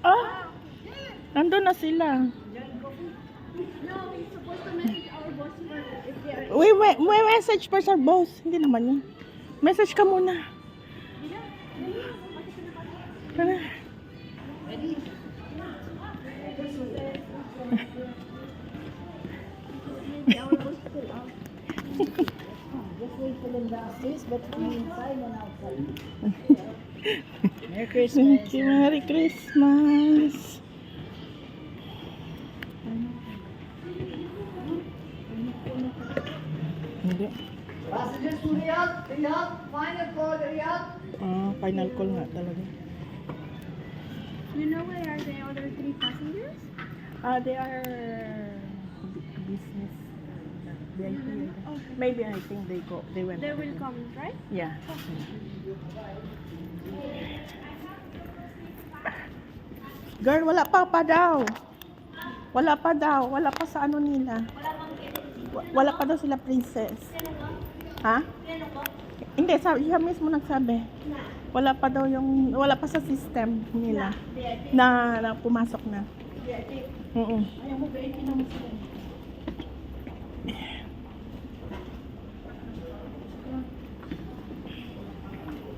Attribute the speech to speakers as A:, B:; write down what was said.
A: Ah, nandun na sila.
B: No, we're supposed to message our boss if they are...
A: We message first our boss. Hindi naman yun. Message ka muna. Tara.
B: Maybe our boss is still out. Just wait for them downstairs, but I'm inside and outside. Merry Christmas.
A: Thank you. Merry Christmas. Hindi.
B: Passengers to Riyadh, Riyadh, final call, Riyadh.
A: Final call nga talaga.
B: You know where are the other 3 passengers?
A: They are business. VIP.
B: Okay.
A: Maybe I think they went.
B: They will come, right?
A: Yeah. Girl, wala pa daw. Wala pa daw. Wala pa sa ano nila. Wala pa daw sila princess. Ha? Hindi, siya mismo nagsabi. Wala pa daw wala pa sa system nila na pumasok na. Oo.
B: Ayaw mo, 80 naman sila.